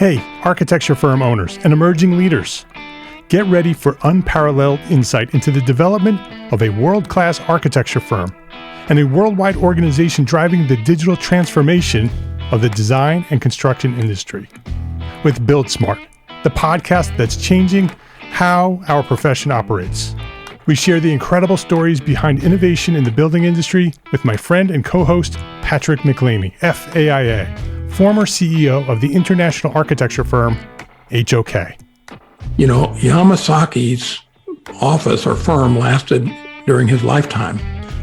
Hey, architecture firm owners and emerging leaders. Get ready for unparalleled insight into the development of a world-class architecture firm and a worldwide organization driving the digital transformation of the design and construction industry. With Build Smart, the podcast that's changing how our profession operates. We share the incredible stories behind innovation in the building industry with my friend and co-host, Patrick McLeamy, FAIA, former CEO of the international architecture firm, HOK. You know, Yamasaki's office or firm lasted during his lifetime.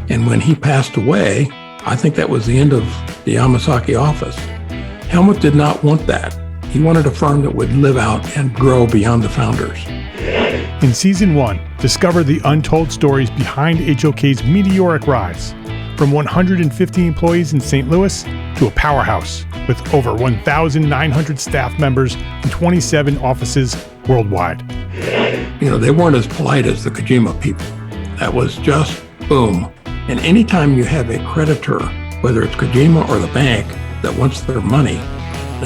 And when he passed away, I think that was the end of the Yamasaki office. Helmut did not want that. He wanted a firm that would live out and grow beyond the founders. In Season 1, discover the untold stories behind HOK's meteoric rise, from 150 employees in St. Louis to a powerhouse with over 1,900 staff members and 27 offices worldwide. You know, they weren't as polite as the Kojima people. That was just boom. And anytime you have a creditor, whether it's Kojima or the bank, that wants their money,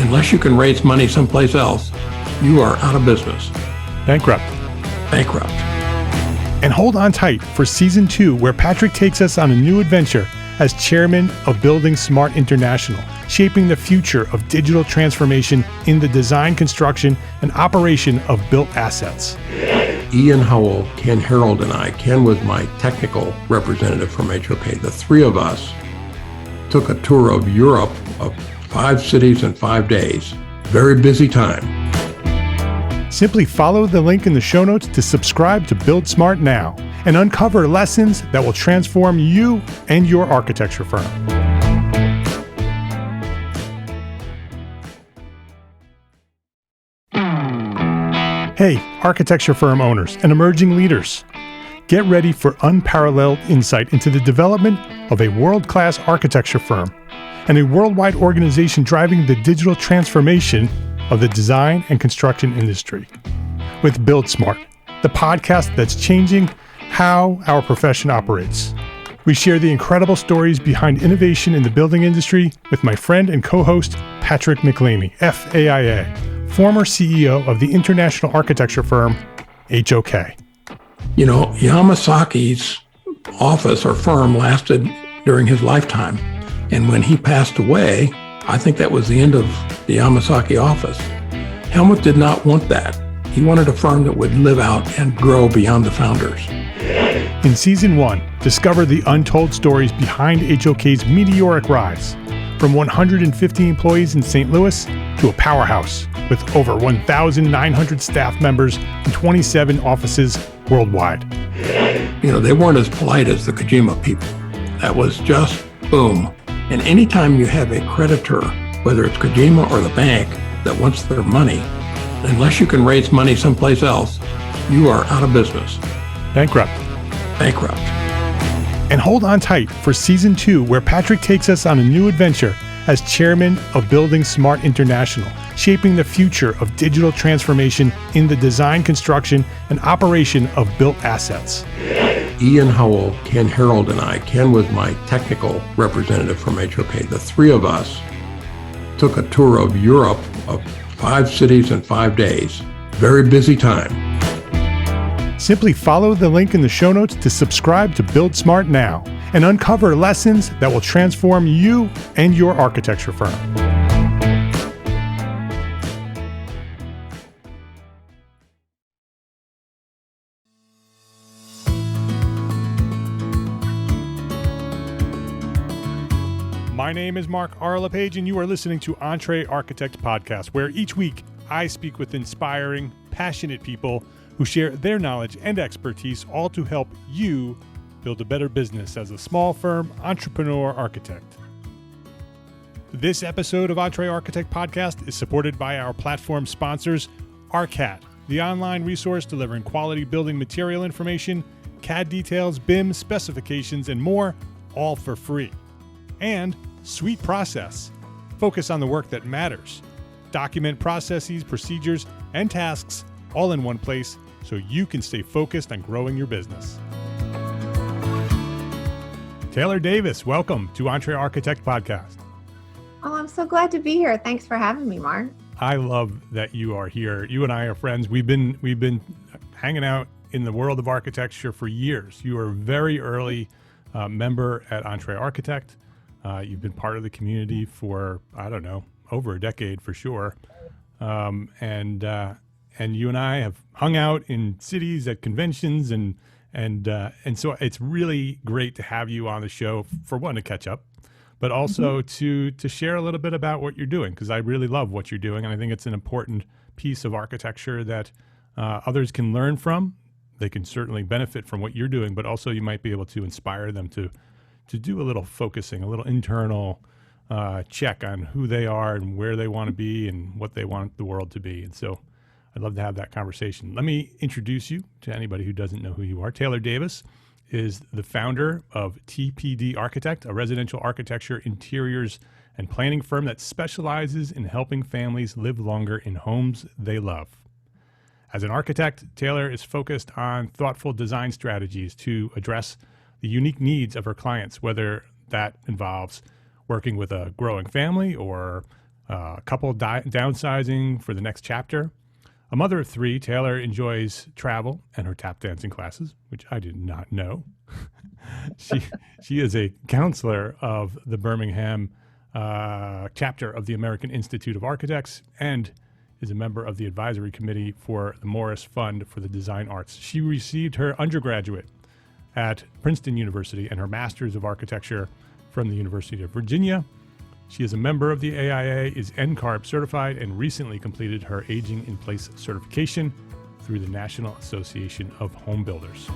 unless you can raise money someplace else, you are out of business. Bankrupt. And hold on tight for Season 2, where Patrick takes us on a new adventure as chairman of Building Smart International, shaping the future of digital transformation in the design, construction, and operation of built assets. Ian Howell, Ken Harold, and I, Ken was my technical representative from HOK. The three of us took a tour of Europe of 5 cities in 5 days. Very busy time. Simply follow the link in the show notes to subscribe to Build Smart now and uncover lessons that will transform you and your architecture firm. Hey, architecture firm owners and emerging leaders. Get ready for unparalleled insight into the development of a world-class architecture firm and a worldwide organization driving the digital transformation of the design and construction industry. With Build Smart, the podcast that's changing how our profession operates. We share the incredible stories behind innovation in the building industry with my friend and co-host, Patrick McLeamy, FAIA, former CEO of the international architecture firm, HOK. You know, Yamasaki's office or firm lasted during his lifetime. And when he passed away, I think that was the end of the Yamasaki office. Helmut did not want that. He wanted a firm that would live out and grow beyond the founders. In Season 1, discover the untold stories behind HOK's meteoric rise, from 150 employees in St. Louis to a powerhouse with over 1,900 staff members and 27 offices worldwide. You know, they weren't as polite as the Kojima people. That was just boom. And anytime you have a creditor, whether it's Kojima or the bank, that wants their money, unless you can raise money someplace else, you are out of business. Bankrupt. And hold on tight for Season 2, where Patrick takes us on a new adventure as chairman of Building Smart International, shaping the future of digital transformation in the design, construction, and operation of built assets. Ian Howell, Ken Harold, and I, Ken was my technical representative from HOK. The three of us took a tour of Europe of 5 cities in 5 days. Very busy time. Simply follow the link in the show notes to subscribe to Build Smart now and uncover lessons that will transform you and your architecture firm. My name is Mark R. LePage, and you are listening to EntreArchitect podcast, where each week I speak with inspiring, passionate people who share their knowledge and expertise, all to help you build a better business as a small firm entrepreneur architect. This episode of EntreArchitect podcast is supported by our platform sponsors, ARCAT, the online resource delivering quality building material information, CAD details, BIM specifications, and more, all for free. And Suite Process. Focus on the work that matters. Document processes, procedures, and tasks all in one place so you can stay focused on growing your business. Taylor Davis, welcome to EntreArchitect podcast. Oh, I'm so glad to be here. Thanks for having me, Mark. I love that you are here. You and I are friends. We've been hanging out in the world of architecture for years. You are a very early member at EntreArchitect. You've been part of the community for, I don't know, over a decade for sure. And you and I have hung out in cities at conventions, and so it's really great to have you on the show, for one, to catch up, but also to share a little bit about what you're doing, because I really love what you're doing, and I think it's an important piece of architecture that others can learn from. They can certainly benefit from what you're doing, but also you might be able to inspire them to do a little focusing, a little internal check on who they are and where they want to be and what they want the world to be. And so I'd love to have that conversation. Let me introduce you to anybody who doesn't know who you are. Taylor Davis is the founder of TPD Architect, a residential architecture, interiors, and planning firm that specializes in helping families live longer in homes they love. As an architect, Taylor is focused on thoughtful design strategies to address the unique needs of her clients, whether that involves working with a growing family or a couple downsizing for the next chapter. A mother of three, Taylor enjoys travel and her tap dancing classes, which I did not know. She is a counselor of the Birmingham chapter of the American Institute of Architects and is a member of the advisory committee for the Morris Fund for the Design Arts. She received her undergraduate at Princeton University and her Master's of Architecture from the University of Virginia. She is a member of the AIA, is NCARB certified, and recently completed her Aging in Place certification through the National Association of Home Builders.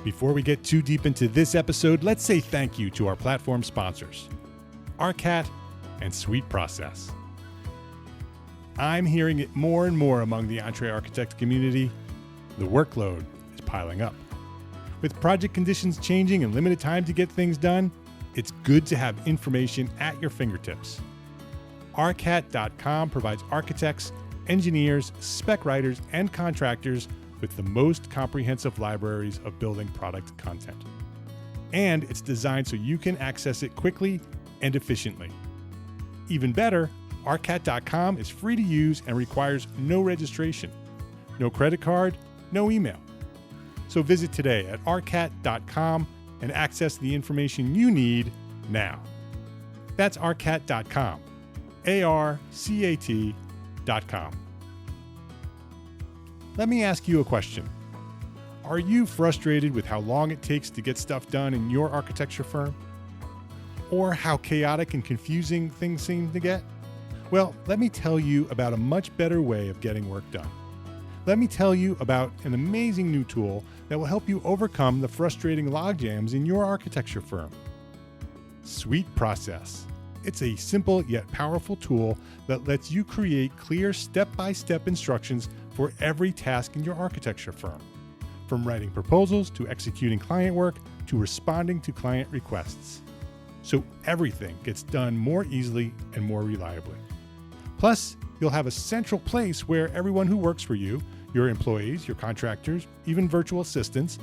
Before we get too deep into this episode, let's say thank you to our platform sponsors, ARCAT and Sweet Process. I'm hearing it more and more among the EntreArchitect community. The workload is piling up. With project conditions changing and limited time to get things done, it's good to have information at your fingertips. ARCAT.com provides architects, engineers, spec writers, and contractors with the most comprehensive libraries of building product content. And it's designed so you can access it quickly and efficiently. Even better, ARCAT.com is free to use and requires no registration, no credit card, no email. So visit today at arcat.com and access the information you need now. That's arcat.com, ARCAT.com. Let me ask you a question. Are you frustrated with how long it takes to get stuff done in your architecture firm? Or how chaotic and confusing things seem to get? Well, let me tell you about a much better way of getting work done. Let me tell you about an amazing new tool that will help you overcome the frustrating logjams in your architecture firm. Sweet Process. It's a simple yet powerful tool that lets you create clear step-by-step instructions for every task in your architecture firm. From writing proposals to executing client work to responding to client requests. So everything gets done more easily and more reliably. Plus, you'll have a central place where everyone who works for you, your employees, your contractors, even virtual assistants,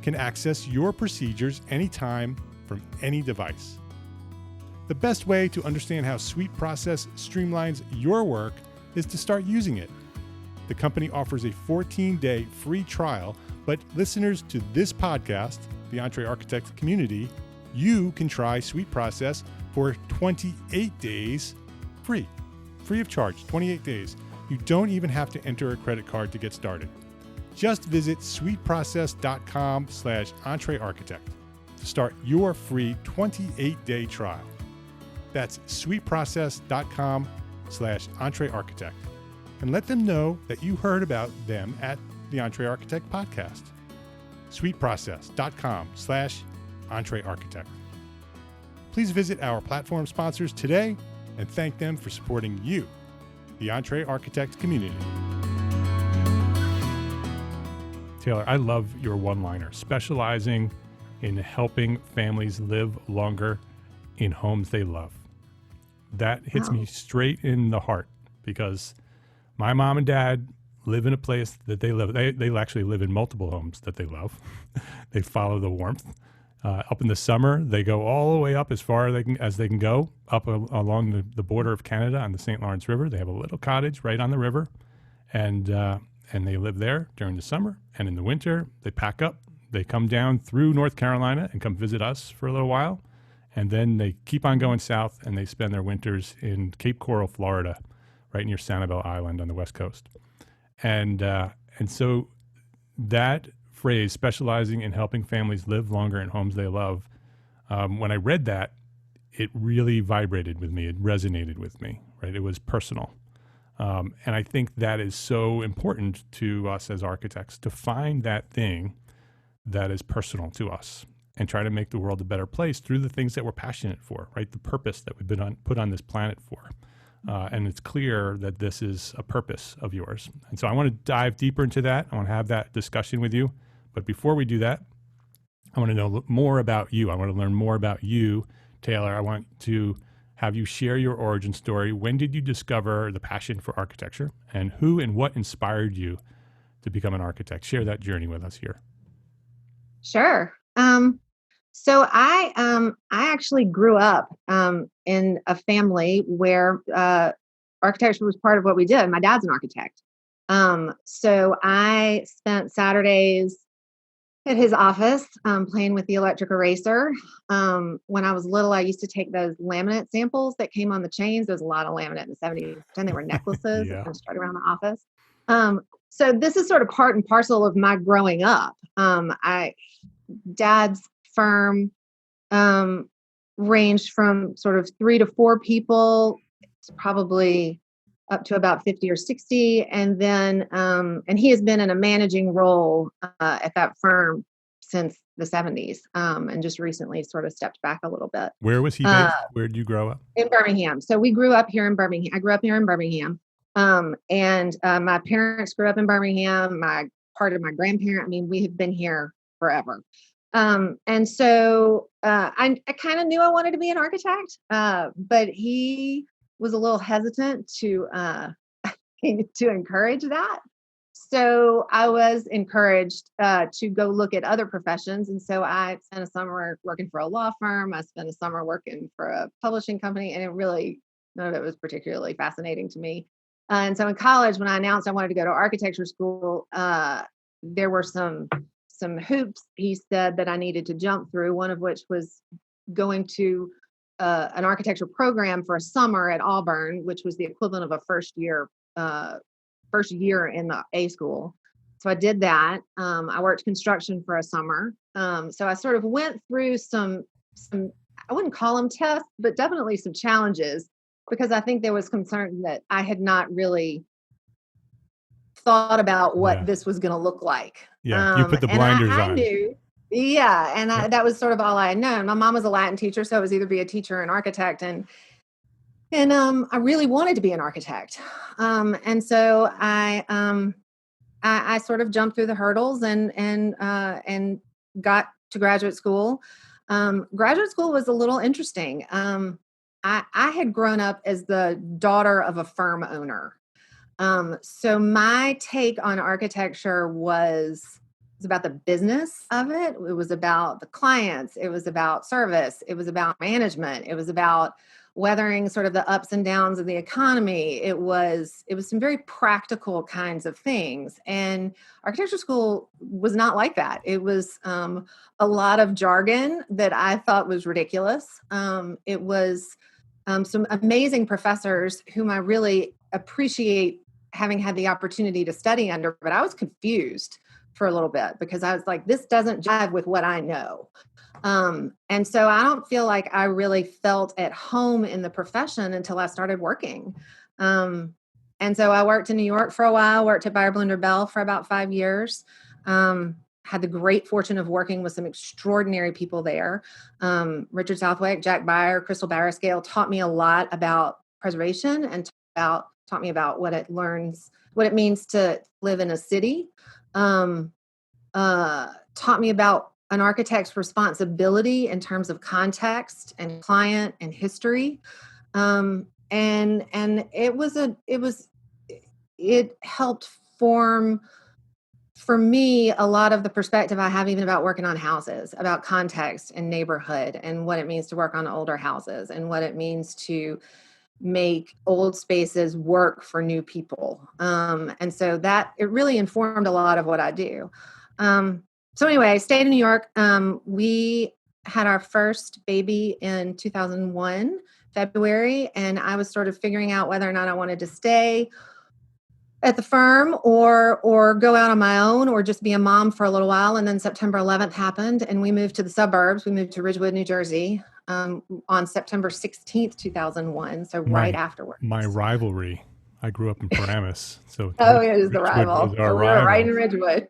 can access your procedures anytime from any device. The best way to understand how Sweet Process streamlines your work is to start using it. The company offers a 14-day free trial, but listeners to this podcast, the EntreArchitect community, you can try Sweet Process for 28 days free of charge, 28 days. You don't even have to enter a credit card to get started. Just visit sweetprocess.com/EntreArchitect to start your free 28-day trial. That's sweetprocess.com/EntreArchitect. And let them know that you heard about them at the EntreArchitect podcast. sweetprocess.com/EntreArchitect. Please visit our platform sponsors today and thank them for supporting you, the EntreArchitect community. Taylor, I love your one-liner, specializing in helping families live longer in homes they love. That hits me straight in the heart because my mom and dad live in a place that they love. They actually live in multiple homes that they love. They follow the warmth. Up in the summer, they go all the way up as far as they can go, up along the border of Canada on the St. Lawrence River. They have a little cottage right on the river, and they live there during the summer. And in the winter, they pack up. They come down through North Carolina and come visit us for a little while. And then they keep on going south, and they spend their winters in Cape Coral, Florida, right near Sanibel Island on the west coast. And so that phrase, specializing in helping families live longer in homes they love, when I read that, it really vibrated with me. It resonated with me, right? It was personal. And I think that is so important to us as architects, to find that thing that is personal to us and try to make the world a better place through the things that we're passionate for, right? The purpose that we've been put on this planet for. And it's clear that this is a purpose of yours. And so I want to dive deeper into that. I want to have that discussion with you. But before we do that, I want to know more about you. I want to learn more about you, Taylor. I want to have you share your origin story. When did you discover the passion for architecture, and who and what inspired you to become an architect? Share that journey with us here. Sure. So I actually grew up in a family where architecture was part of what we did. My dad's an architect. So I spent Saturdays at his office playing with the electric eraser. When I was little, I used to take those laminate samples that came on the chains. There was a lot of laminate in the 70s. Pretend they were necklaces Yeah. that kind of strung around the office. So this is sort of part and parcel of my growing up. Dad's firm ranged from sort of 3 to 4 people, probably up to about 50 or 60. And then, and he has been in a managing role at that firm since the 70s, and just recently sort of stepped back a little bit. Where was he based? Where did you grow up? In Birmingham. So we grew up here in Birmingham. I grew up here in Birmingham. And my parents grew up in Birmingham. Part of my grandparent, we have been here forever. And so I kind of knew I wanted to be an architect, but he was a little hesitant to encourage that. So I was encouraged to go look at other professions. And so I spent a summer working for a law firm. I spent a summer working for a publishing company, and none of it was particularly fascinating to me. And so in college, when I announced I wanted to go to architecture school, there were some hoops, he said, that I needed to jump through, one of which was going to an architecture program for a summer at Auburn, which was the equivalent of a first year in the A school. So I did that. I worked construction for a summer. So I sort of went through some, I wouldn't call them tests, but definitely some challenges, because I think there was concern that I had not really thought about what this was going to look like. Yeah, you put the blinders on. I knew. Yeah, and that was sort of all I had known. My mom was a Latin teacher, so it was either be a teacher or an architect, and I really wanted to be an architect. And so I sort of jumped through the hurdles and got to graduate school. Graduate school was a little interesting. I had grown up as the daughter of a firm owner. So my take on architecture was about the business of it. It was about the clients. It was about service. It was about management. It was about weathering sort of the ups and downs of the economy. It was some very practical kinds of things. And architecture school was not like that. It was a lot of jargon that I thought was ridiculous. It was some amazing professors whom I really appreciate having had the opportunity to study under, but I was confused for a little bit because I was like, this doesn't jive with what I know. And so I don't feel like I really felt at home in the profession until I started working. And so I worked in New York for a while, worked at Beyer Blender Bell for about 5 years. Had the great fortune of working with some extraordinary people there. Richard Southwick, Jack Beyer, Crystal Barriscale taught me a lot about preservation and taught me about what it means to live in a city. Taught me about an architect's responsibility in terms of context and client and history. And it helped form for me, a lot of the perspective I have even about working on houses, about context and neighborhood and what it means to work on older houses and what it means to make old spaces work for new people. And so that it really informed a lot of what I do. So anyway, I stayed in New York. We had our first baby in 2001, February, and I was sort of figuring out whether or not I wanted to stay at the firm or go out on my own or just be a mom for a little while. And then September 11th happened and we moved to the suburbs. We moved to Ridgewood, New Jersey on September 16th, 2001. So right afterwards. My rivalry. I grew up in Paramus. So oh, it is the Ridgewood rival. was our So we rival. were right in Ridgewood.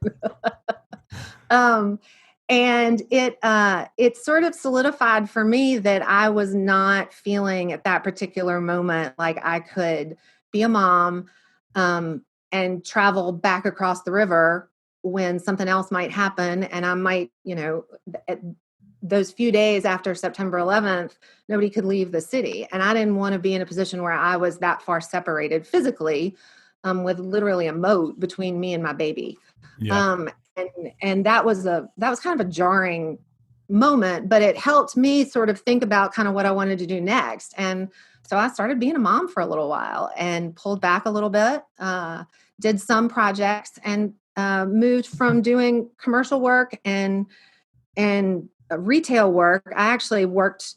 And it sort of solidified for me that I was not feeling at that particular moment like I could be a mom and travel back across the river when something else might happen. And I might, those few days after September 11th, nobody could leave the city. And I didn't want to be in a position where I was that far separated physically with literally a moat between me and my baby. Yeah. And that was kind of a jarring moment, but it helped me sort of think about kind of what I wanted to do next. And so I started being a mom for a little while and pulled back a little bit, did some projects and moved from doing commercial work and retail work. I actually worked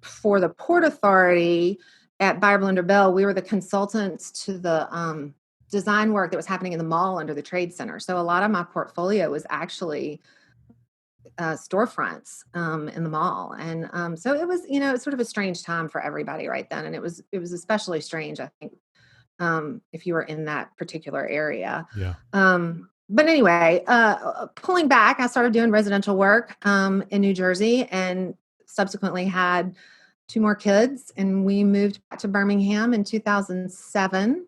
for the Port Authority at Buyer Blender Bell. We were the consultants to the design work that was happening in the mall under the Trade Center. So a lot of my portfolio was actually storefronts in the mall. And so it was, it's sort of a strange time for everybody right then. And it was especially strange, I think, if you were in that particular area. Yeah. But anyway, pulling back, I started doing residential work in New Jersey and subsequently had 2 more kids. And we moved back to Birmingham in 2007.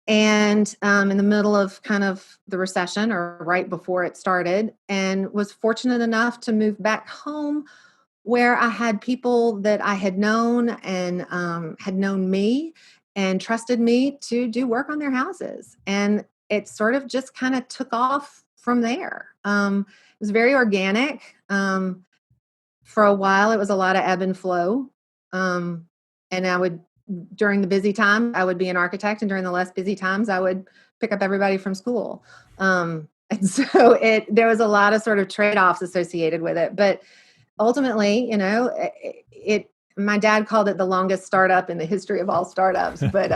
And in the middle of kind of the recession or right before it started, and was fortunate enough to move back home where I had people that I had known and had known me and trusted me to do work on their houses. And it sort of just kind of took off from there. It was very organic. For a while, it was a lot of ebb and flow. And I would, during the busy time, I would be an architect, and during the less busy times, I would pick up everybody from school. And so there was a lot of sort of trade-offs associated with it. But ultimately, my dad called it the longest startup in the history of all startups, but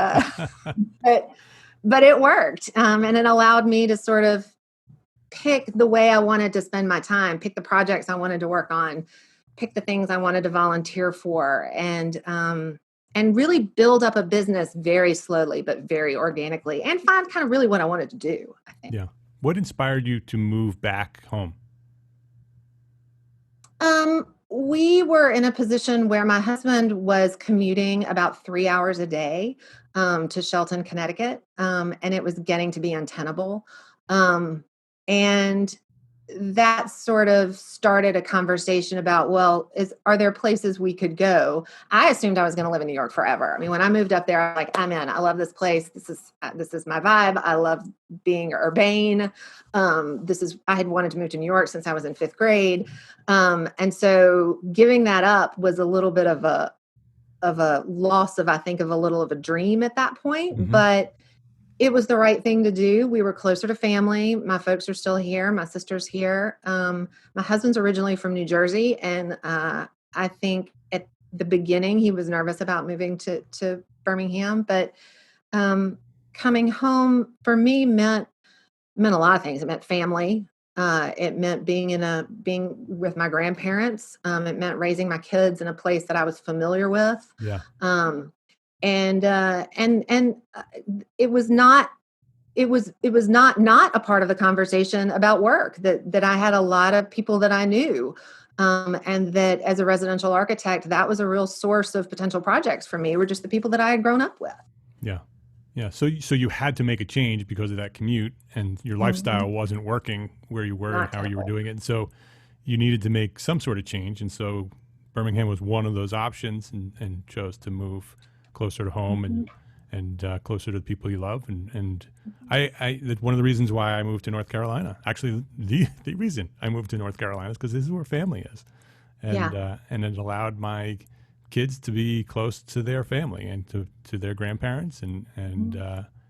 it worked. And it allowed me to sort of pick the way I wanted to spend my time, pick the projects I wanted to work on, pick the things I wanted to volunteer for, and really build up a business very slowly, but very organically, and find kind of really what I wanted to do, I think. Yeah. What inspired you to move back home? We were in a position where my husband was commuting about 3 hours a day to Shelton, Connecticut, and it was getting to be untenable. And that sort of started a conversation about, well, are there places we could go? I assumed I was going to live in New York forever. I mean, when I moved up there, I'm like, I'm in. I love this place. This is my vibe. I love being urbane. I had wanted to move to New York since I was in 5th grade. And so giving that up was a little bit of a loss of, I think, of a little of a dream at that point. Mm-hmm. But it was the right thing to do. We were closer to family. My folks are still here. My sister's here. My husband's originally from New Jersey. And I think at the beginning, he was nervous about moving to Birmingham. But coming home for me meant a lot of things. It meant family. It meant being with my grandparents. It meant raising my kids in a place that I was familiar with. Yeah. And it was not a part of the conversation about work that I had a lot of people that I knew. And that as a residential architect, that was a real source of potential projects for me, were just the people that I had grown up with. Yeah. Yeah. So you had to make a change because of that commute, and your lifestyle wasn't working where you were and how you were doing it. And so you needed to make some sort of change. And so Birmingham was one of those options, and chose to move closer to home closer to the people you love. And one of the reasons why I moved to North Carolina, actually the reason I moved to North Carolina is because this is where family is. And it allowed my kids to be close to their family and to their grandparents and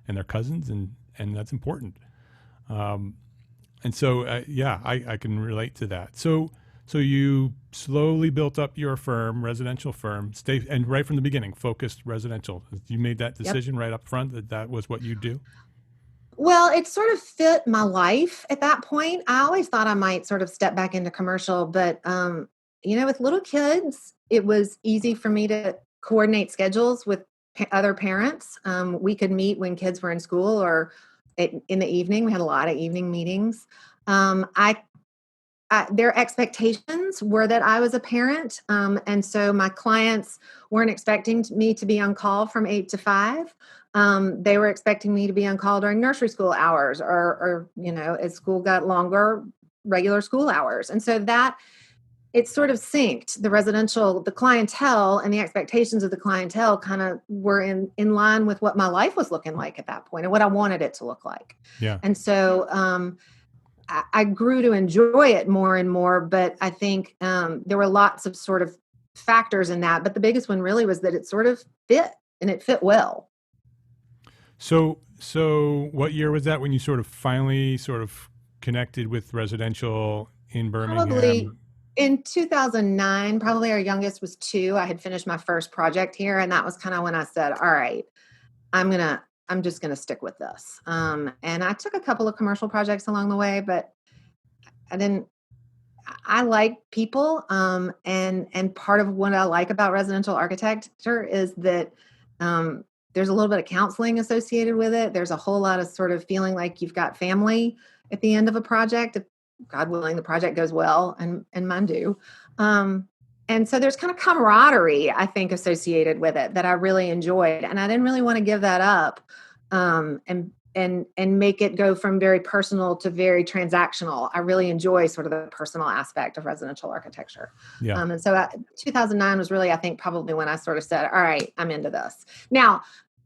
their cousins. And that's important. And so, I can relate to that. So you slowly built up your firm, residential firm, and right from the beginning, focused residential. You made that decision right up front that was what you do? Well, it sort of fit my life at that point. I always thought I might sort of step back into commercial, but, with little kids, it was easy for me to coordinate schedules with other parents. We could meet when kids were in school or in the evening. We had a lot of evening meetings. Their expectations were that I was a parent. And so my clients weren't expecting me to be on call from 8 to 5. They were expecting me to be on call during nursery school hours or as school got longer, regular school hours. And so that it sort of synced the clientele and the expectations of the clientele kind of were in line with what my life was looking like at that point and what I wanted it to look like. Yeah. And so, I grew to enjoy it more and more, but I think there were lots of sort of factors in that. But the biggest one really was that it sort of fit and it fit well. So what year was that when you sort of finally sort of connected with residential in Birmingham? Probably in 2009, probably our youngest was 2. I had finished my first project here. And that was kind of when I said, all right, I'm just going to stick with this. And I took a couple of commercial projects along the way, but I like people. And part of what I like about residential architecture is that there's a little bit of counseling associated with it. There's a whole lot of sort of feeling like you've got family at the end of a project. If God willing, the project goes well, and mine do. And so there's kind of camaraderie, I think, associated with it that I really enjoyed. And I didn't really want to give that up and make it go from very personal to very transactional. I really enjoy sort of the personal aspect of residential architecture. Yeah. And so 2009 was really, I think, probably when I sort of said, all right, I'm into this. Now,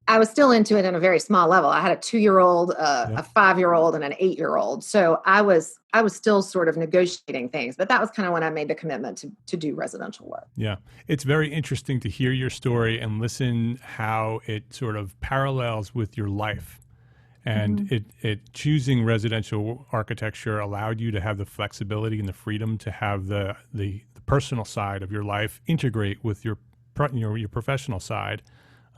I was still into it in a very small level. I had a 2-year-old, a 5-year-old, and an 8-year-old. So I was still sort of negotiating things, but that was kind of when I made the commitment to do residential work. Yeah. It's very interesting to hear your story and listen how it sort of parallels with your life. And it choosing residential architecture allowed you to have the flexibility and the freedom to have the personal side of your life integrate with your professional side.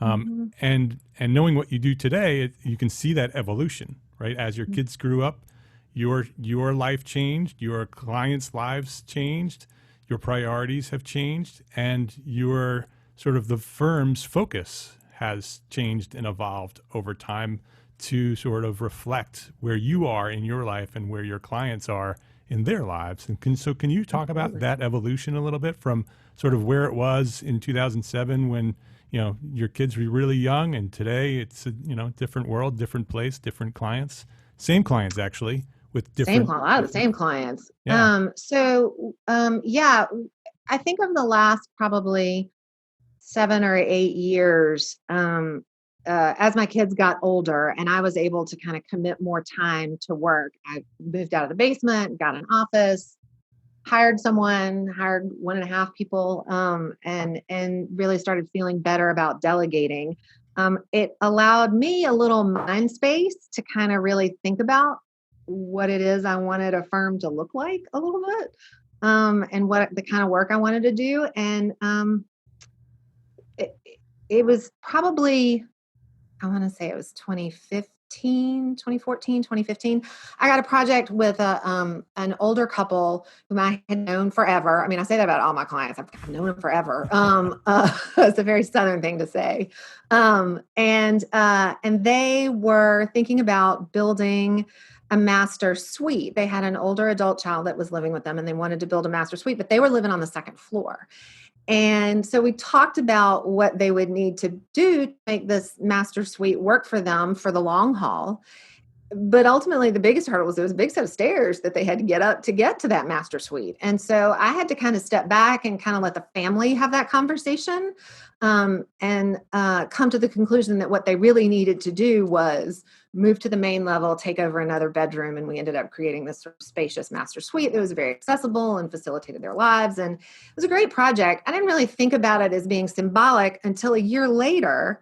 And knowing what you do today, you can see that evolution, right? As your kids grew up, your life changed, your clients' lives changed, your priorities have changed, and your sort of the firm's focus has changed and evolved over time to sort of reflect where you are in your life and where your clients are in their lives. And can you talk about that evolution a little bit from sort of where it was in 2007 when your kids were really young, and today it's a different world, different place, different clients, same clients actually with different. A lot of the same clients. Yeah. I think of the last probably 7 or 8 years, as my kids got older and I was able to kind of commit more time to work, I moved out of the basement, got an office, hired 1.5 people, and really started feeling better about delegating. It allowed me a little mind space to kind of really think about what it is I wanted a firm to look like a little bit, and what the kind of work I wanted to do. And it was probably, I want to say it was 2014, 2015. I got a project with an older couple whom I had known forever. I mean, I say that about all my clients. I've known them forever. It's a very Southern thing to say. And they were thinking about building a master suite. They had an older adult child that was living with them, and they wanted to build a master suite, but they were living on the second floor. And so we talked about what they would need to do to make this master suite work for them for the long haul. but ultimately the biggest hurdle was there was a big set of stairs that they had to get up to get to that master suite. And so I had to kind of step back and kind of let the family have that conversation, and come to the conclusion that what they really needed to do was move to the main level, take over another bedroom. And we ended up creating this sort of spacious master suite that was very accessible and facilitated their lives. And it was a great project. I didn't really think about it as being symbolic until a year later.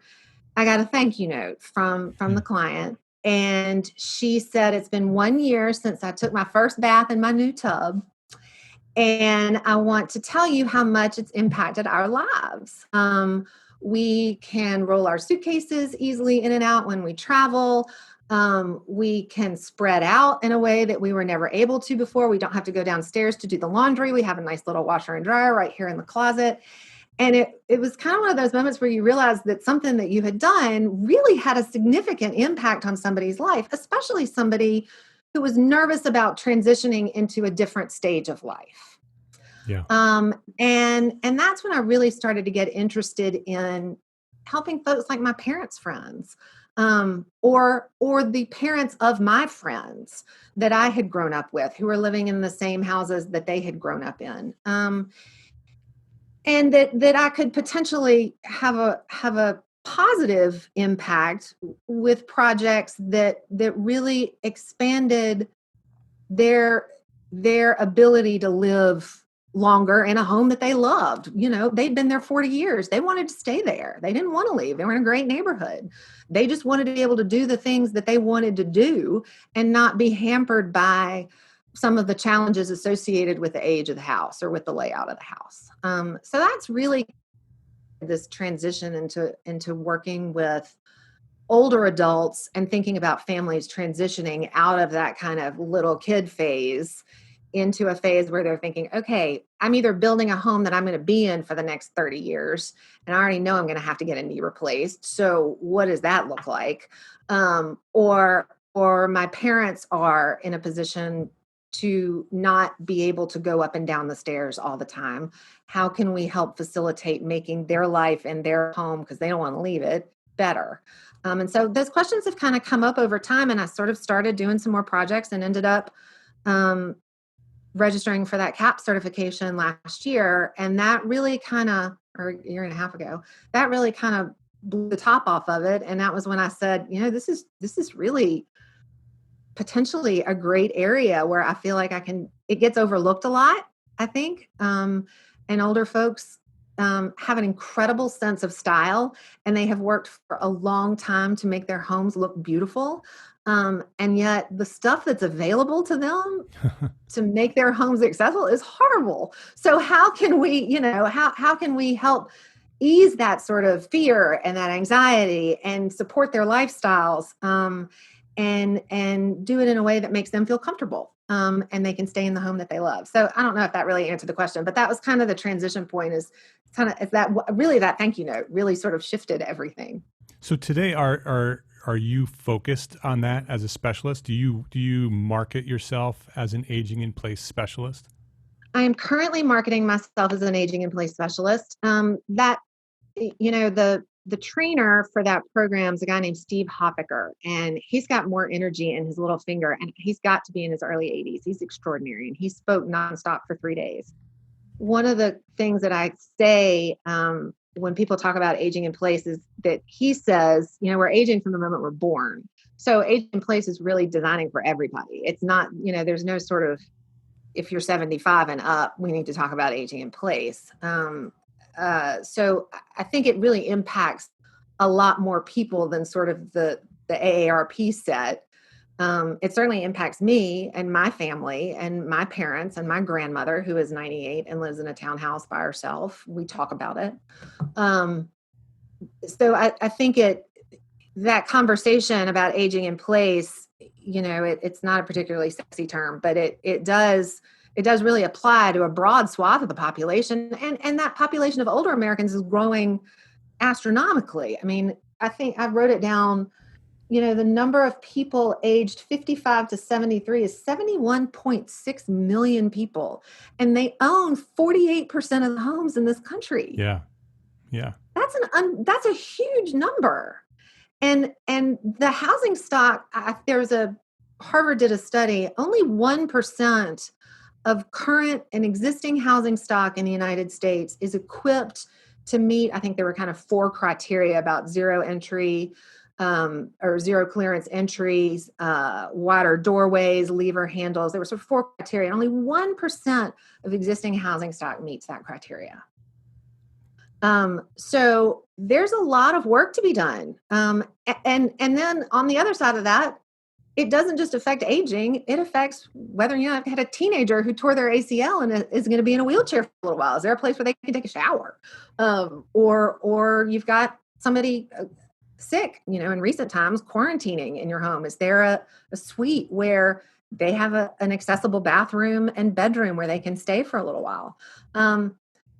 I got a thank you note from the client. And she said, it's been 1 year since I took my first bath in my new tub. And I want to tell you how much it's impacted our lives. We can roll our suitcases easily in and out when we travel. We can spread out in a way that we were never able to before. We don't have to go downstairs to do the laundry. We have a nice little washer and dryer right here in the closet. And it was kind of one of those moments where you realize that something that you had done really had a significant impact on somebody's life, especially somebody who was nervous about transitioning into a different stage of life. Yeah. And that's when I really started to get interested in helping folks like my parents' friends, or the parents of my friends that I had grown up with, who were living in the same houses that they had grown up in. And that I could potentially have a positive impact with projects that really expanded their ability to live longer in a home that they loved. They'd been there 40 years. They wanted to stay there. They didn't want to leave. They were in a great neighborhood. They just wanted to be able to do the things that they wanted to do and not be hampered by some of the challenges associated with the age of the house or with the layout of the house. So that's really this transition into working with older adults and thinking about families transitioning out of that kind of little kid phase into a phase where they're thinking, okay, I'm either building a home that I'm going to be in for the next 30 years, and I already know I'm going to have to get a knee replaced. So what does that look like? Or my parents are in a position to not be able to go up and down the stairs all the time. How can we help facilitate making their life and their home, because they don't want to leave it, better? And so those questions have kind of come up over time, and I sort of started doing some more projects and ended up registering for that CAP certification last year. And that really or a year and a half ago, that really kind of blew the top off of it. And that was when I said, this is really potentially a great area where I feel like it gets overlooked a lot, I think. And older folks have an incredible sense of style, and they have worked for a long time to make their homes look beautiful. And yet the stuff that's available to them to make their homes accessible is horrible. So how can we, how can we help ease that sort of fear and that anxiety and support their lifestyles, and do it in a way that makes them feel comfortable, and they can stay in the home that they love. So I don't know if that really answered the question, but that was kind of the transition point, is that thank you note really sort of shifted everything. So today, are you focused on that as a specialist? Do you market yourself as an aging in place specialist? I am currently marketing myself as an aging in place specialist. The trainer for that program is a guy named Steve Hoffaker, and he's got more energy in his little finger, and he's got to be in his early 80s. He's extraordinary, and he spoke nonstop for 3 days. One of the things that I say when people talk about aging in place is that he says, we're aging from the moment we're born. So aging in place is really designing for everybody. It's not, there's no sort of, if you're 75 and up, we need to talk about aging in place. So I think it really impacts a lot more people than sort of the AARP set. It certainly impacts me and my family and my parents and my grandmother, who is 98 and lives in a townhouse by herself. We talk about it. So I think that conversation about aging in place, it's not a particularly sexy term, but it does really apply to a broad swath of the population. And that population of older Americans is growing astronomically. I mean, I think I wrote it down, the number of people aged 55 to 73 is 71.6 million people. And they own 48% of the homes in this country. Yeah. Yeah. That's a huge number. And the housing stock, Harvard did a study, only 1% of current and existing housing stock in the United States is equipped to meet, I think there were kind of 4 criteria about zero entry or zero clearance entries, wider doorways, lever handles. There were sort of 4 criteria. Only 1% of existing housing stock meets that criteria. So there's a lot of work to be done. And then on the other side of that, it doesn't just affect aging, it affects whether I've had a teenager who tore their ACL and is going to be in a wheelchair for a little while. Is there a place where they can take a shower? Or you've got somebody sick, in recent times, quarantining in your home. Is there a suite where they have an accessible bathroom and bedroom where they can stay for a little while?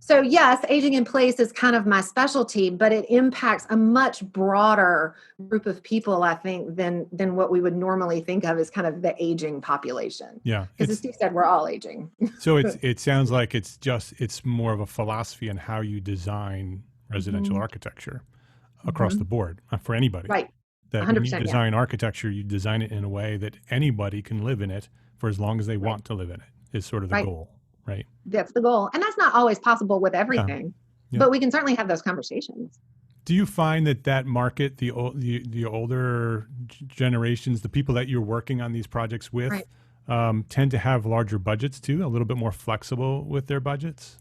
So yes, aging in place is kind of my specialty, but it impacts a much broader group of people, I think, than what we would normally think of as kind of the aging population. Yeah. Because as Steve said, we're all aging. So it sounds like it's more of a philosophy on how you design residential architecture across the board for anybody. Right. That 100%, when you design architecture, you design it in a way that anybody can live in it for as long as they want to live in it, is sort of the goal. Right. That's the goal. And that's not always possible with everything, but we can certainly have those conversations. Do you find that market, the older generations, the people that you're working on these projects with, tend to have larger budgets too, a little bit more flexible with their budgets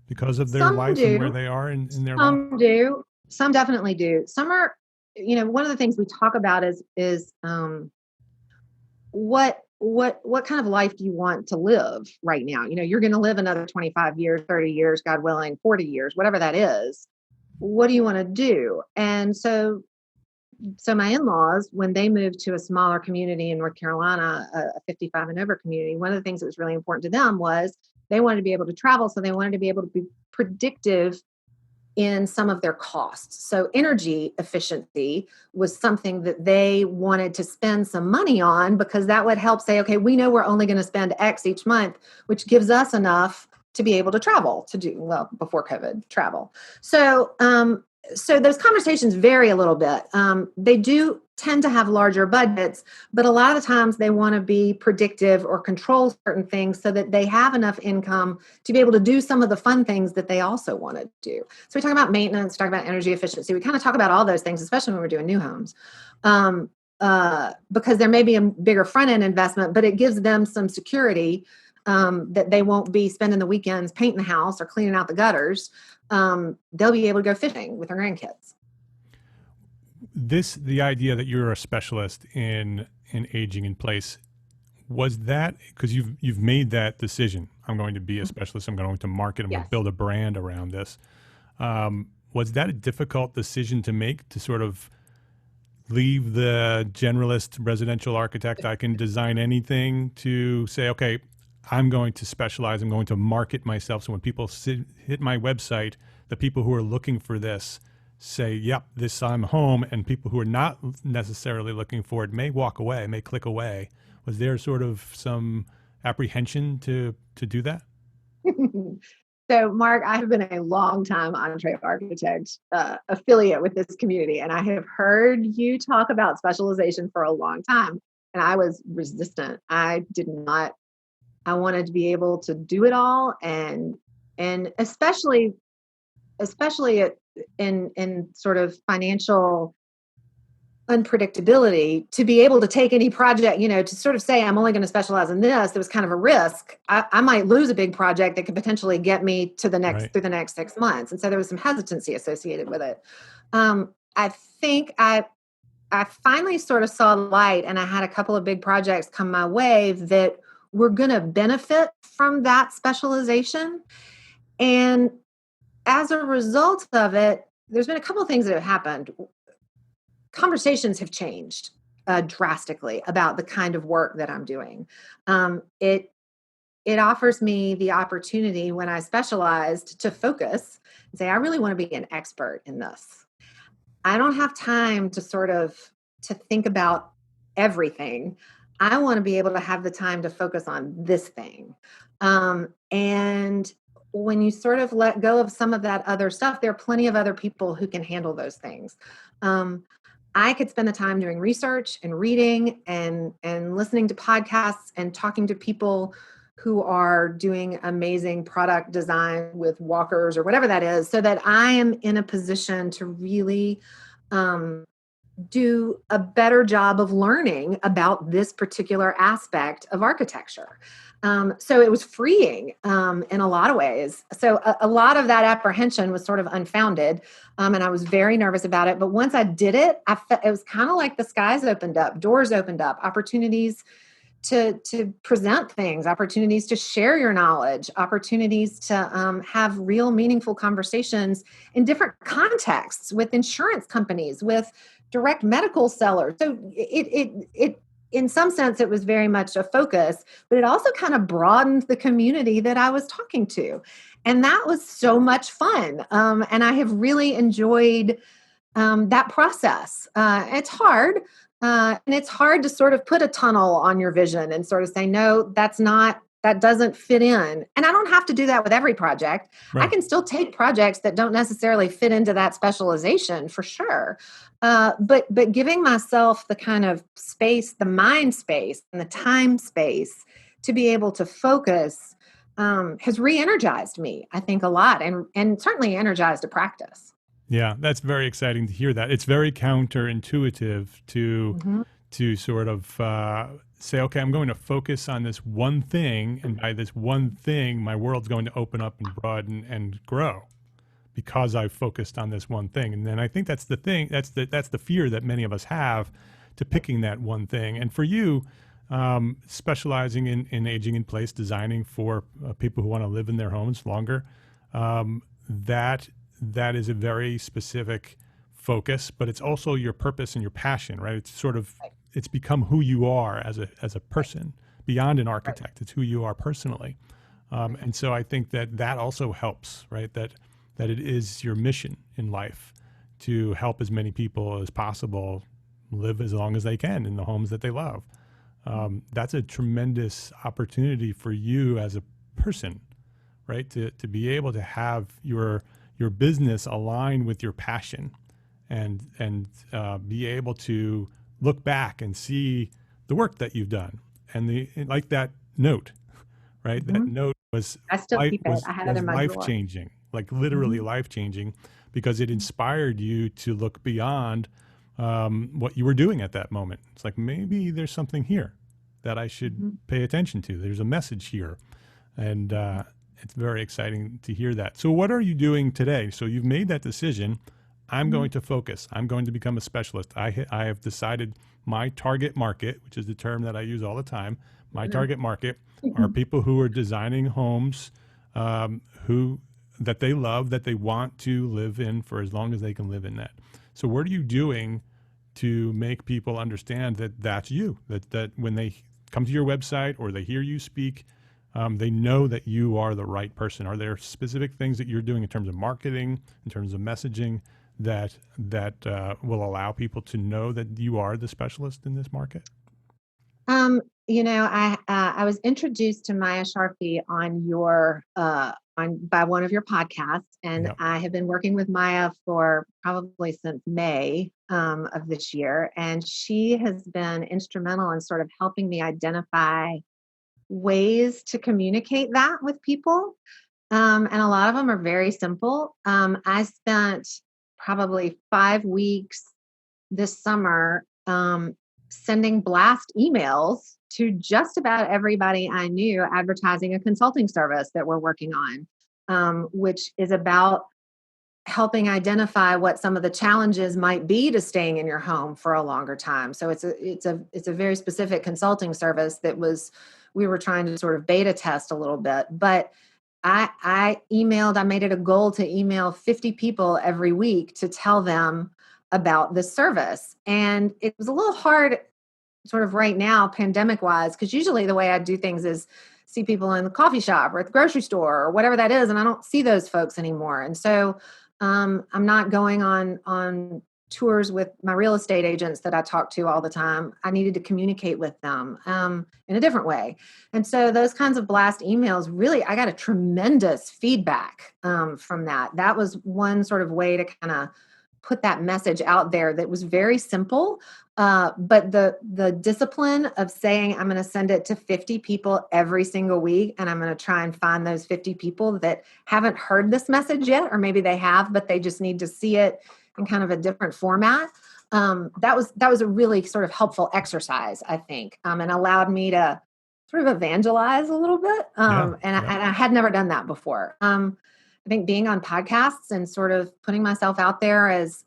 because of their life and where they are in their life? Some do. Some definitely do. Some are, one of the things we talk about is what kind of life do you want to live right now? You're going to live another 25 years, 30 years, God willing, 40 years, whatever that is. What do you want to do? And so my in-laws, when they moved to a smaller community in North Carolina, a 55 and over community, one of the things that was really important to them was they wanted to be able to travel. So they wanted to be able to be predictive in some of their costs. So energy efficiency was something that they wanted to spend some money on, because that would help say, okay, we know we're only going to spend X each month, which gives us enough to be able to travel, before COVID, travel. So those conversations vary a little bit. They do tend to have larger budgets, but a lot of the times they want to be predictive or control certain things so that they have enough income to be able to do some of the fun things that they also want to do. So we talk about maintenance, talk about energy efficiency. We kind of talk about all those things, especially when we're doing new homes, because there may be a bigger front end investment, but it gives them some security that they won't be spending the weekends painting the house or cleaning out the gutters. They'll be able to go fishing with their grandkids. The idea that you're a specialist in aging in place, was that because you've made that decision? I'm going to be a specialist. I'm going to market. I'm going to build a brand around this. Was that a difficult decision to make, to sort of leave the generalist residential architect, I can design anything, to say, okay, I'm going to specialize. I'm going to market myself. So when people hit my website, the people who are looking for this say, yep, I'm home. And people who are not necessarily looking for it may walk away, may click away. Was there sort of some apprehension to do that? So, Mark, I have been a long time EntreArchitect affiliate with this community, and I have heard you talk about specialization for a long time, and I was resistant. I wanted to be able to do it all, and especially in sort of financial unpredictability, to be able to take any project, to sort of say, I'm only going to specialize in this. There was kind of a risk. I might lose a big project that could potentially get me to the next, through the next 6 months. And so there was some hesitancy associated with it. I think I finally sort of saw the light, and I had a couple of big projects come my way that were going to benefit from that specialization. And as a result of it, there's been a couple of things that have happened. Conversations have changed drastically about the kind of work that I'm doing. It offers me the opportunity, when I specialized, to focus and say, I really want to be an expert in this. I don't have time to to think about everything. I want to be able to have the time to focus on this thing. And when you sort of let go of some of that other stuff, there are plenty of other people who can handle those things. I could spend the time doing research and reading and listening to podcasts and talking to people who are doing amazing product design with walkers or whatever that is, so that I am in a position to really do a better job of learning about this particular aspect of architecture. So it was freeing in a lot of ways. So a lot of that apprehension was sort of unfounded, and I was very nervous about it. But once I did it, it was kind of like the skies opened up, doors opened up, opportunities to present things, opportunities to share your knowledge, opportunities to have real meaningful conversations in different contexts with insurance companies, with direct medical sellers. So it in some sense, it was very much a focus, but it also kind of broadened the community that I was talking to. And that was so much fun. And I have really enjoyed that process. It's hard. And it's hard to sort of put a tunnel on your vision and sort of say, no, that doesn't fit in. And I don't have to do that with every project. Right. I can still take projects that don't necessarily fit into that specialization for sure. But giving myself the kind of space, the mind space and the time space to be able to focus has re-energized me, I think, a lot, and certainly energized a practice. Yeah, that's very exciting to hear that. It's very counterintuitive to sort of say, okay, I'm going to focus on this one thing, and by this one thing, my world's going to open up and broaden and grow because I've focused on this one thing. And then I think that's the thing, that's the fear that many of us have to picking that one thing. And for you, specializing in aging in place, designing for people who want to live in their homes longer, that is a very specific focus, but it's also your purpose and your passion, right? It's sort of, it's become who you are as a person beyond an architect. It's who you are personally. And so I think that also helps, right? That it is your mission in life to help as many people as possible live as long as they can in the homes that they love. That's a tremendous opportunity for you as a person, right? To be able to have your business align with your passion and be able to look back and see the work that you've done. And like that note, right? That note was, I still keep it. I have it in my drawer. Life-changing, like literally life-changing, because it inspired you to look beyond what you were doing at that moment. It's like, maybe there's something here that I should pay attention to. There's a message here. And it's very exciting to hear that. So what are you doing today? So you've made that decision. I'm going to focus. I'm going to become a specialist. I have decided my target market, which is the term that I use all the time. My target market are people who are designing homes that they love, that they want to live in for as long as they can live in that. So what are you doing to make people understand that that's you, that when they come to your website or they hear you speak, they know that you are the right person? Are there specific things that you're doing in terms of marketing, in terms of messaging, that will allow people to know that you are the specialist in this market? I was introduced to Maya Sharfi on by one of your podcasts, and Yep. I have been working with Maya for probably since May of this year, and she has been instrumental in sort of helping me identify ways to communicate that with people. And a lot of them are very simple. I spent probably 5 weeks this summer sending blast emails to just about everybody I knew advertising a consulting service that we're working on, which is about helping identify what some of the challenges might be to staying in your home for a longer time. So it's a very specific consulting service that we were trying to sort of beta test a little bit, but I made it a goal to email 50 people every week to tell them about this service. And it was a little hard sort of right now, pandemic wise, because usually the way I do things is see people in the coffee shop or at the grocery store or whatever that is. And I don't see those folks anymore. And so I'm not going on tours with my real estate agents that I talk to all the time. I needed to communicate with them in a different way. And so those kinds of blast emails, really, I got a tremendous feedback from that. That was one sort of way to kind of put that message out there that was very simple. But the discipline of saying, I'm going to send it to 50 people every single week, and I'm going to try and find those 50 people that haven't heard this message yet, or maybe they have, but they just need to see it in kind of a different format. That was a really sort of helpful exercise, I think, and allowed me to sort of evangelize a little bit. I had never done that before. I think being on podcasts and sort of putting myself out there as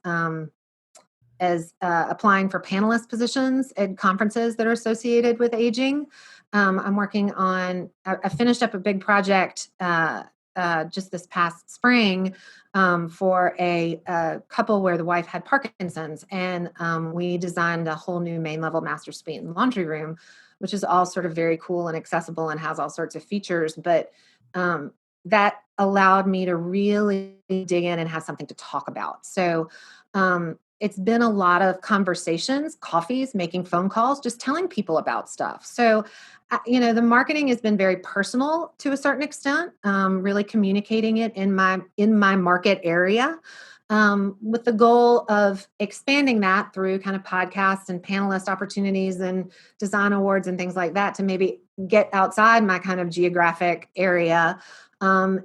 applying for panelist positions at conferences that are associated with aging. I'm working on, I finished up a big project just this past spring for a couple where the wife had Parkinson's, and we designed a whole new main level master suite and laundry room, which is all sort of very cool and accessible and has all sorts of features. But that allowed me to really dig in and have something to talk about. So it's been a lot of conversations, coffees, making phone calls, just telling people about stuff. So, the marketing has been very personal to a certain extent, really communicating it in my market area, with the goal of expanding that through kind of podcasts and panelist opportunities and design awards and things like that to maybe get outside my kind of geographic area. And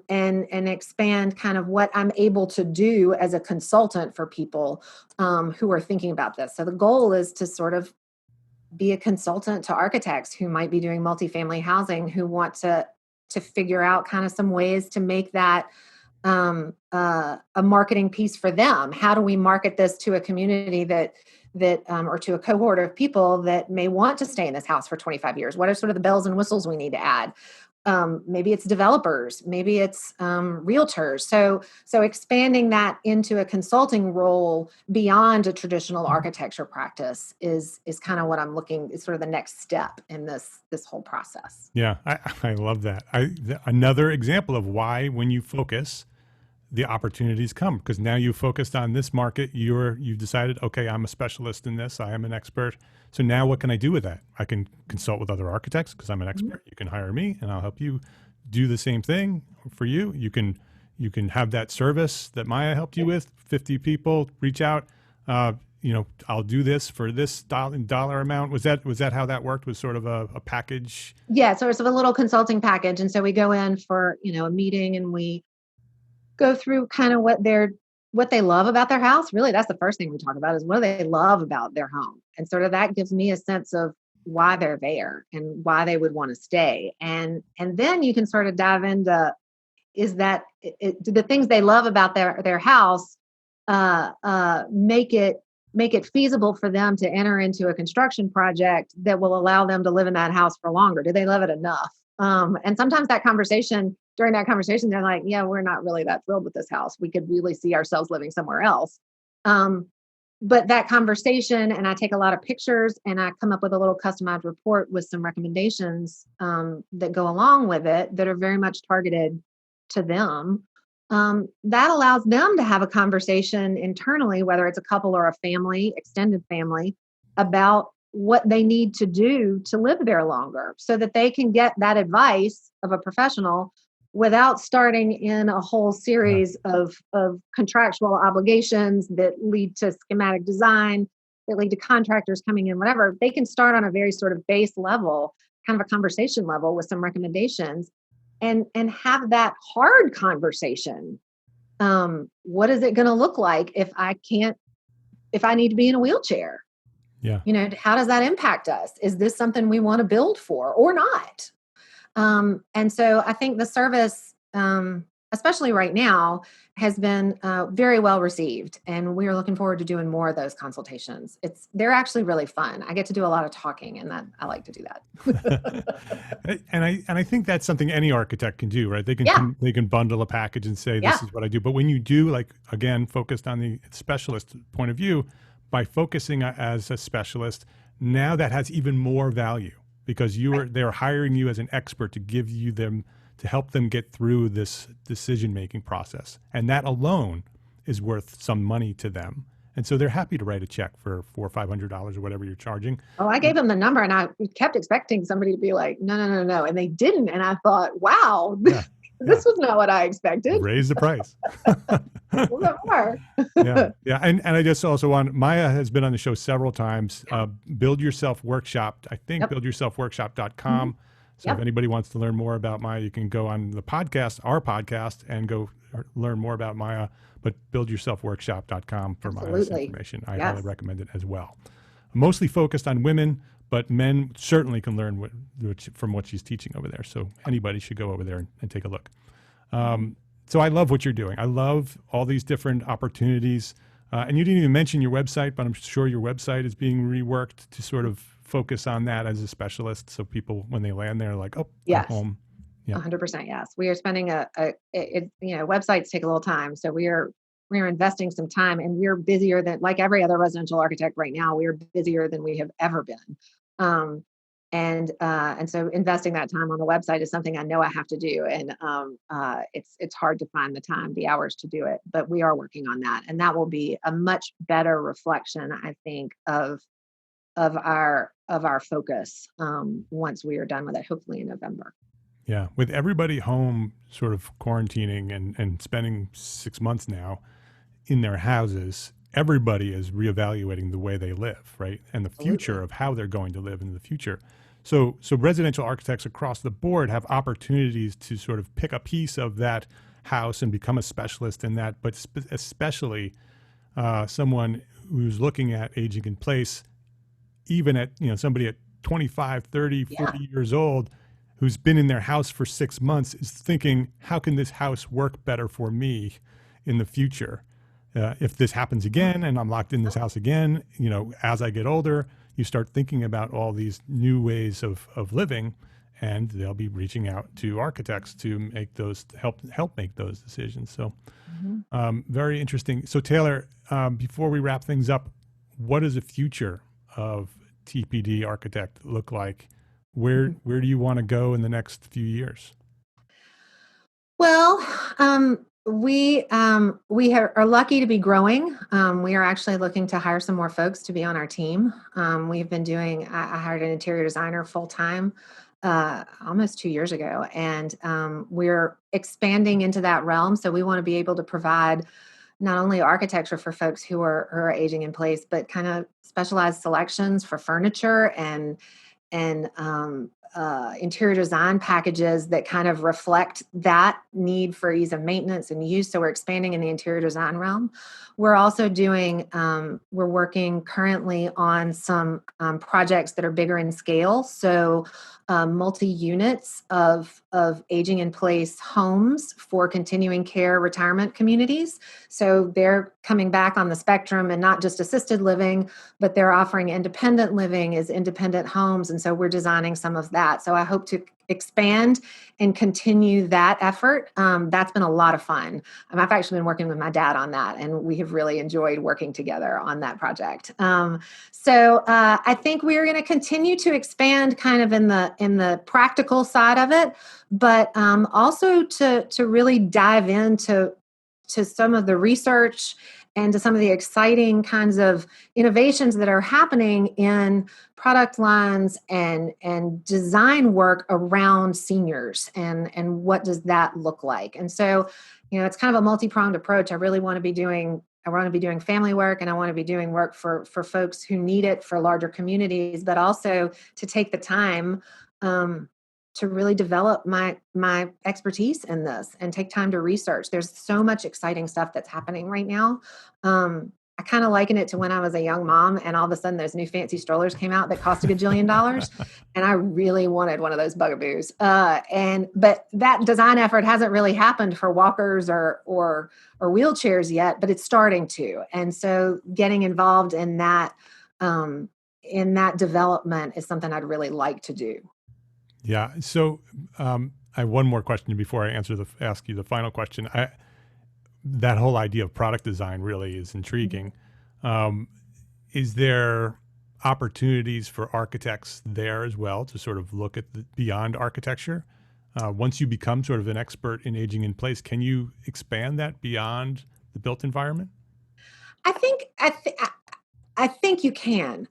expand kind of what I'm able to do as a consultant for people who are thinking about this. So the goal is to sort of be a consultant to architects who might be doing multifamily housing, who want to figure out kind of some ways to make that a marketing piece for them. How do we market this to a community that or to a cohort of people that may want to stay in this house for 25 years? What are sort of the bells and whistles we need to add? Maybe it's developers, maybe it's realtors. So expanding that into a consulting role beyond a traditional architecture practice is kind of what I'm looking, is sort of the next step in this whole process. Yeah, I love that. Another example of why, when you focus, the opportunities come, because now you focused on this market. You've decided, okay, I'm a specialist in this. I am an expert. So now what can I do with that? I can consult with other architects because I'm an expert. Mm-hmm. You can hire me and I'll help you do the same thing for you. You can have that service that Maya helped you with. 50 people reach out. I'll do this for this dollar amount. Was that how that worked? Was sort of a package? Yeah. So it's a little consulting package. And so we go in for, a meeting, and we go through kind of what they love about their house. Really, that's the first thing we talk about, is what do they love about their home? And sort of that gives me a sense of why they're there and why they would want to stay. And then you can sort of dive into, is that do the things they love about their house make it feasible for them to enter into a construction project that will allow them to live in that house for longer? Do they love it enough? And sometimes during that conversation, they're like, yeah, we're not really that thrilled with this house. We could really see ourselves living somewhere else. But that conversation, and I take a lot of pictures, and I come up with a little customized report with some recommendations that go along with it that are very much targeted to them. That allows them to have a conversation internally, whether it's a couple or a family, extended family, about what they need to do to live there longer, so that they can get that advice of a professional without starting in a whole series of contractual obligations that lead to schematic design, that lead to contractors coming in, whatever. They can start on a very sort of base level, kind of a conversation level with some recommendations, and have that hard conversation. What is it going to look like if I need to be in a wheelchair? Yeah. How does that impact us? Is this something we want to build for or not? And so I think the service, especially right now, has been very well received, and we are looking forward to doing more of those consultations. They're actually really fun. I get to do a lot of talking, and I like to do that. And I think that's something any architect can do, right? They can bundle a package and say, this is what I do. But when you do, like, again, focused on the specialist point of view, by focusing as a specialist, now that has even more value, because they're hiring you as an expert to help them get through this decision-making process. And that alone is worth some money to them. And so they're happy to write a check for $400 or $500 or whatever you're charging. Oh, I gave them the number, and I kept expecting somebody to be like, no. And they didn't. And I thought, wow, this was not what I expected. Raise the price. A little bit more. Yeah. And I just also want, Maya has been on the show several times. Build Yourself Workshop, I think Yep. buildyourselfworkshop.com. So if Yep. anybody wants to learn more about Maya, you can go on the podcast, our podcast, and go learn more about Maya. But buildyourselfworkshop.com for Maya's Absolutely. information. I Yes. highly recommend it as well. Mostly focused on women, but men certainly can learn from what she's teaching over there. So anybody should go over there and take a look. So I love what you're doing. I love all these different opportunities. And you didn't even mention your website, but I'm sure your website is being reworked to sort of focus on that as a specialist. So people, when they land there, are like, oh, Yes. I'm home. Yeah. 100%. Yes. We are spending websites take a little time. So we are investing some time, and we're busier than, like every other residential architect right now, we are busier than we have ever been. And so investing that time on the website is something I know I have to do. And it's hard to find the time, the hours to do it, but we are working on that. And that will be a much better reflection, I think, of our focus once we are done with it, hopefully in November. Yeah. With everybody home sort of quarantining and spending 6 months now in their houses, everybody is reevaluating the way they live, right? And the future of how they're going to live in the future. So residential architects across the board have opportunities to sort of pick a piece of that house and become a specialist in that, but especially someone who's looking at aging in place, even at, somebody at 25, 30, 40 years old who's been in their house for 6 months is thinking, how can this house work better for me in the future? If this happens again and I'm locked in this house again, as I get older, you start thinking about all these new ways of living, and they'll be reaching out to architects to make those help make those decisions. So very interesting. So Taylor, before we wrap things up, what does the future of TPD Architect look like? Where do you want to go in the next few years? Well, we are lucky to be growing. We are actually looking to hire some more folks to be on our team. We've been doing, I hired an interior designer full time almost 2 years ago, and we're expanding into that realm. So we want to be able to provide not only architecture for folks who are aging in place, but kind of specialized selections for furniture and interior design packages that kind of reflect that need for ease of maintenance and use. So we're expanding in the interior design realm. We're also we're working currently on some projects that are bigger in scale. So multi-units of aging in place homes for continuing care retirement communities. So they're coming back on the spectrum and not just assisted living, but they're offering independent living as independent homes. And so we're designing some of that. So I hope to expand and continue that effort. That's been a lot of fun. I've actually been working with my dad on that, and we have really enjoyed working together on that project. So I think we're going to continue to expand kind of in the practical side of it, but also to really dive into some of the research and to some of the exciting kinds of innovations that are happening in product lines and design work around seniors, and what does that look like. And so, it's kind of a multi-pronged approach. I really want to be doing family work, and I want to be doing work for folks who need it for larger communities, but also to take the time to really develop my expertise in this and take time to research. There's so much exciting stuff that's happening right now. I kind of liken it to when I was a young mom and all of a sudden those new fancy strollers came out that cost $1 gajillion. And I really wanted one of those bugaboos. But that design effort hasn't really happened for walkers or wheelchairs yet, but it's starting to. And so getting involved in that development is something I'd really like to do. Yeah. So I have one more question before I ask you the final question. That whole idea of product design really is intriguing. Is there opportunities for architects there as well to sort of look at beyond architecture? Once you become sort of an expert in aging in place, can you expand that beyond the built environment? I think you can.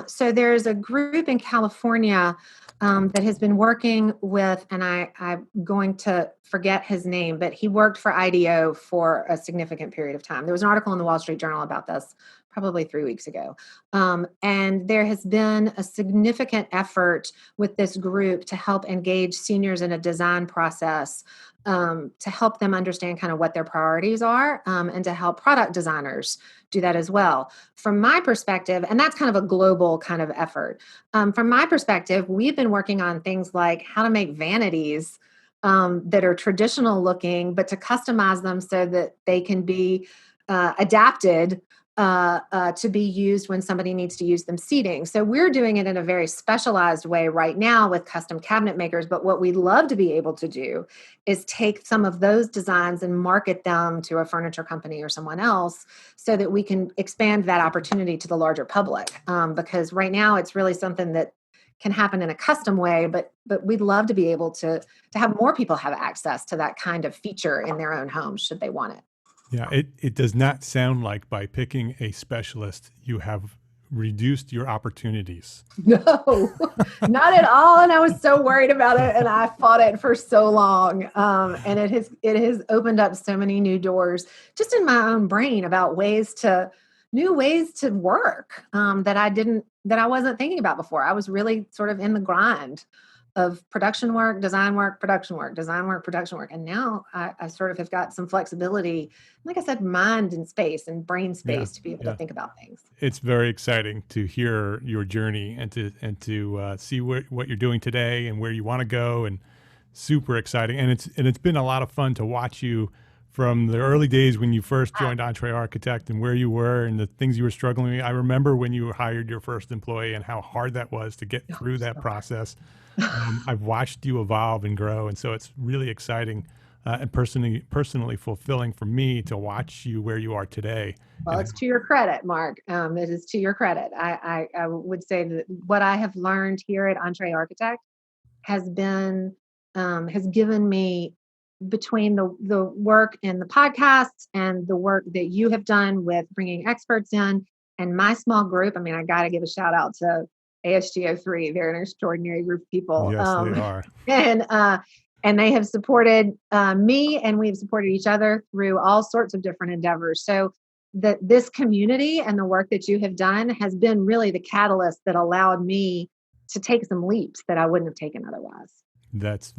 So there's a group in California that has been working with, and I'm going to forget his name, but he worked for IDEO for a significant period of time. There was an article in the Wall Street Journal about this probably 3 weeks ago. And there has been a significant effort with this group to help engage seniors in a design process, to help them understand kind of what their priorities are, and to help product designers do that as well. From my perspective, and that's kind of a global kind of effort. From my perspective, we've been working on things like how to make vanities that are traditional looking, but to customize them so that they can be adapted to be used when somebody needs to use them seating. So we're doing it in a very specialized way right now with custom cabinet makers. But what we'd love to be able to do is take some of those designs and market them to a furniture company or someone else so that we can expand that opportunity to the larger public. Because right now it's really something that can happen in a custom way, but we'd love to be able to have more people have access to that kind of feature in their own homes should they want it. Yeah, it does not sound like by picking a specialist, you have reduced your opportunities. No, not at all. And I was so worried about it, and I fought it for so long. And it has opened up so many new doors just in my own brain about new ways to work that I wasn't thinking about before. I was really sort of in the grind of production work, design work, production work, design work, production work. And now I sort of have got some flexibility, like I said, mind and space and brain space to be able to think about things. It's very exciting to hear your journey and to see what you're doing today and where you want to go, and super exciting. And it's been a lot of fun to watch you from the early days when you first joined EntreArchitect and where you were and the things you were struggling with. I remember when you hired your first employee and how hard that was to get through that process. I've watched you evolve and grow, and so it's really exciting and personally fulfilling for me to watch you where you are today. Well, it's to your credit, Mark. It is to your credit. I would say that what I have learned here at EntreArchitect has given me, between the work in the podcasts and the work that you have done with bringing experts in and my small group. I mean, I got to give a shout out to ASGO3. They're an extraordinary group of people. Yes, they are. And they have supported me, and we've supported each other through all sorts of different endeavors. So this community and the work that you have done has been really the catalyst that allowed me to take some leaps that I wouldn't have taken otherwise. That's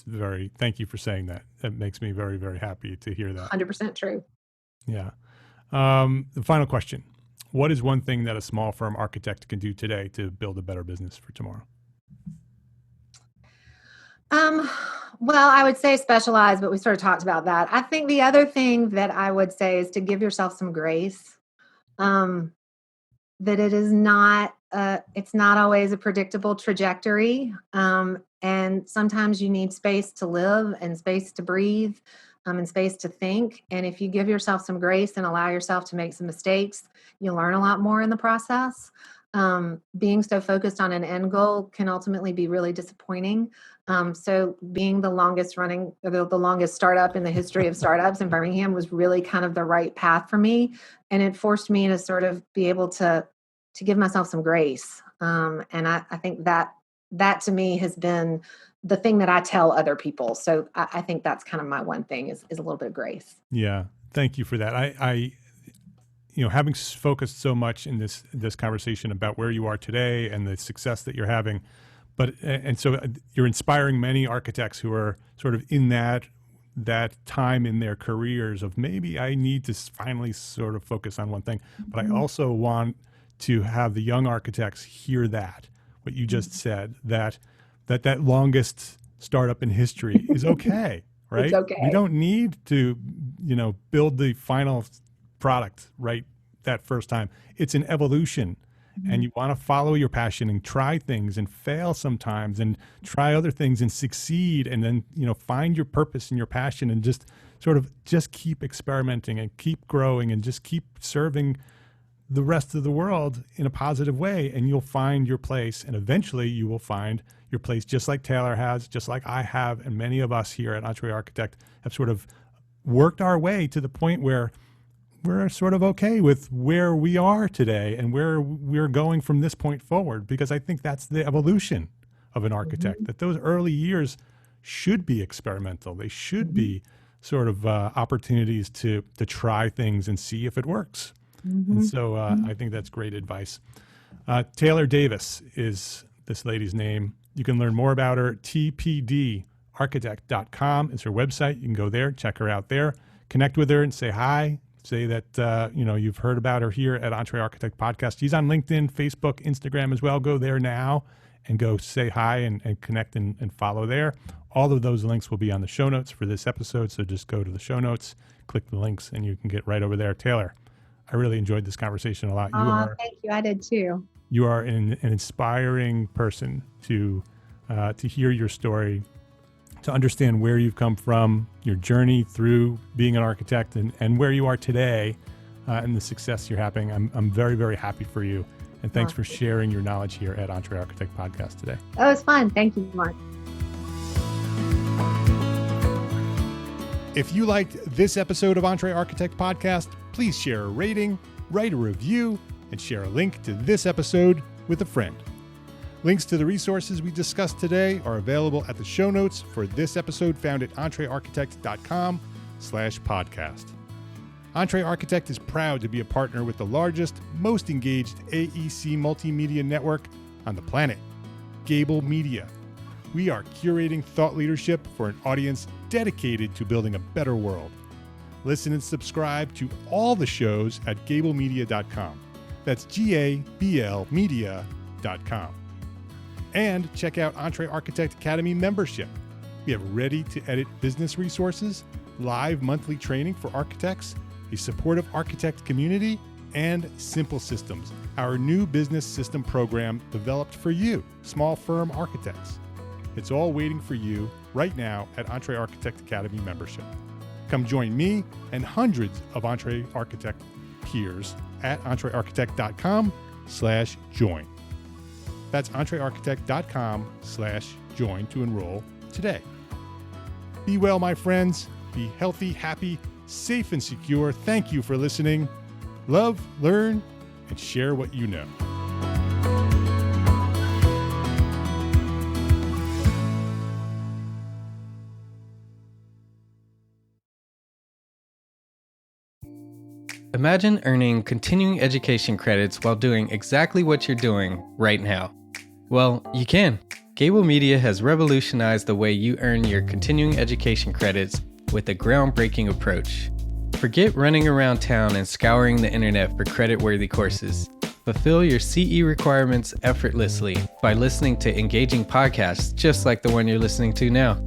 very, thank you for saying that. That makes me very, very happy to hear that. 100% true. Yeah. The final question. What is one thing that a small firm architect can do today to build a better business for tomorrow? Well, I would say specialize, but we sort of talked about that. I think the other thing that I would say is to give yourself some grace. That it is not, it's not always a predictable trajectory. And sometimes you need space to live and space to breathe, and space to think. And if you give yourself some grace and allow yourself to make some mistakes, you learn a lot more in the process. Being so focused on an end goal can ultimately be really disappointing. So being the longest startup in the history of startups in Birmingham was really kind of the right path for me. And it forced me to sort of be able to give myself some grace. And I think that to me has been the thing that I tell other people. So I think that's kind of my one thing is a little bit of grace. Yeah. Thank you for that. I having focused so much in this conversation about where you are today and the success that you're having, and so you're inspiring many architects who are sort of in that time in their careers of maybe I need to finally sort of focus on one thing, but I also want to have the young architects hear what you just said, that longest startup in history is okay, right? It's okay. We don't need to, build the final product right that first time. It's an evolution, and you want to follow your passion and try things and fail sometimes and try other things and succeed, and then find your purpose and your passion and just keep experimenting and keep growing and just keep serving the rest of the world in a positive way, and you'll find your place. And eventually you will find your place, just like Taylor has, just like I have, and many of us here at EntreArchitect have sort of worked our way to the point where we're sort of okay with where we are today and where we're going from this point forward, because I think that's the evolution of an architect, that those early years should be experimental. They should be sort of opportunities to try things and see if it works. And so I think that's great advice. Taylor Davis is this lady's name. You can learn more about her. tpdarchitect.com is her website. You can go there, check her out there, connect with her and say hi. Say that you've heard about her here at EntreArchitect Podcast. She's on LinkedIn, Facebook, Instagram as well. Go there now and go say hi and connect and follow there. All of those links will be on the show notes for this episode. So just go to the show notes, click the links, and you can get right over there. Taylor, I really enjoyed this conversation a lot. Thank you. I did too. You are an inspiring person to hear your story, to understand where you've come from, your journey through being an architect, and where you are today, and the success you're having. I'm very, very happy for you. And thanks for sharing your knowledge here at EntreArchitect Podcast today. That was fun. Thank you, Mark. If you liked this episode of EntreArchitect Podcast, please share a rating, write a review, and share a link to this episode with a friend. Links to the resources we discussed today are available at the show notes for this episode found at entrearchitect.com/podcast. EntreArchitect is proud to be a partner with the largest, most engaged AEC multimedia network on the planet, Gable Media. We are curating thought leadership for an audience dedicated to building a better world. Listen and subscribe to all the shows at gablemedia.com. That's GABL media.com. And check out EntreArchitect Academy membership. We have ready-to-edit business resources, live monthly training for architects, a supportive architect community, and Simple Systems, our new business system program developed for you, small firm architects. It's all waiting for you right now at EntreArchitect Academy membership. Come join me and hundreds of EntreArchitect peers at entrearchitect.com/join. That's entrearchitect.com/join to enroll today. Be well, my friends. Be healthy, happy, safe, and secure. Thank you for listening. Love, learn, and share what you know. Imagine earning continuing education credits while doing exactly what you're doing right now. Well, you can. Gable Media has revolutionized the way you earn your continuing education credits with a groundbreaking approach. Forget running around town and scouring the internet for credit-worthy courses. Fulfill your CE requirements effortlessly by listening to engaging podcasts just like the one you're listening to now.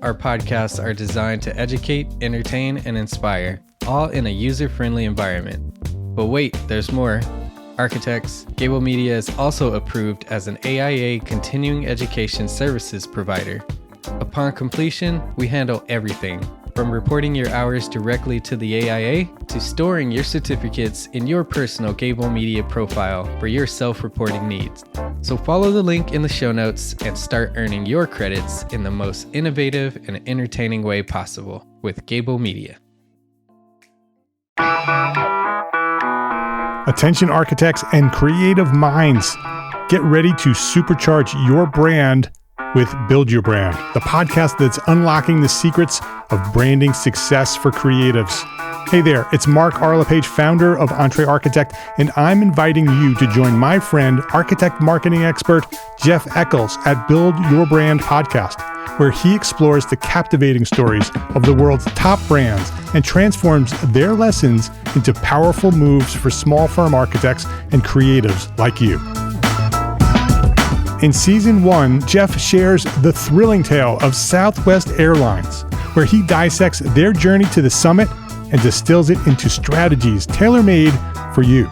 Our podcasts are designed to educate, entertain, and inspire, all in a user-friendly environment. But wait, there's more. Architects, Gable Media is also approved as an AIA continuing education services provider. Upon completion, we handle everything, from reporting your hours directly to the AIA to storing your certificates in your personal Gable Media profile for your self-reporting needs. So follow the link in the show notes and start earning your credits in the most innovative and entertaining way possible with Gable Media. Attention architects and creative minds, get ready to supercharge your brand with Build Your Brand, the podcast that's unlocking the secrets of branding success for creatives. Hey there, it's Mark Arlepage, founder of EntreArchitect, and I'm inviting you to join my friend, architect marketing expert Jeff Eccles at Build Your Brand podcast, where he explores the captivating stories of the world's top brands and transforms their lessons into powerful moves for small firm architects and creatives like you. In season 1, Jeff shares the thrilling tale of Southwest Airlines, where he dissects their journey to the summit and distills it into strategies tailor-made for you.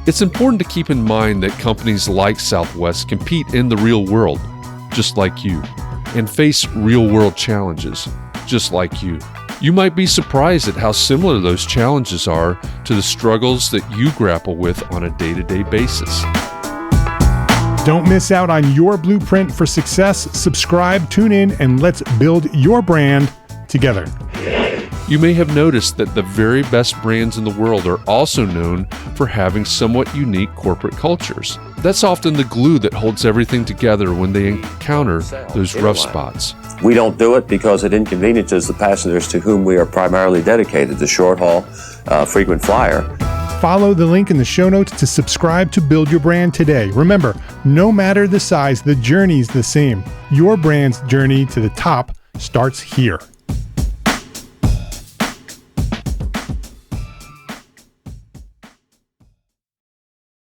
It's important to keep in mind that companies like Southwest compete in the real world, just like you, and face real-world challenges, just like you. You might be surprised at how similar those challenges are to the struggles that you grapple with on a day-to-day basis. Don't miss out on your blueprint for success. Subscribe, tune in, and let's build your brand together. You may have noticed that the very best brands in the world are also known for having somewhat unique corporate cultures. That's often the glue that holds everything together when they encounter those rough spots. We don't do it because it inconveniences the passengers to whom we are primarily dedicated, the short haul, frequent flyer. Follow the link in the show notes to subscribe to Build Your Brand today. Remember, no matter the size, the journey's the same. Your brand's journey to the top starts here.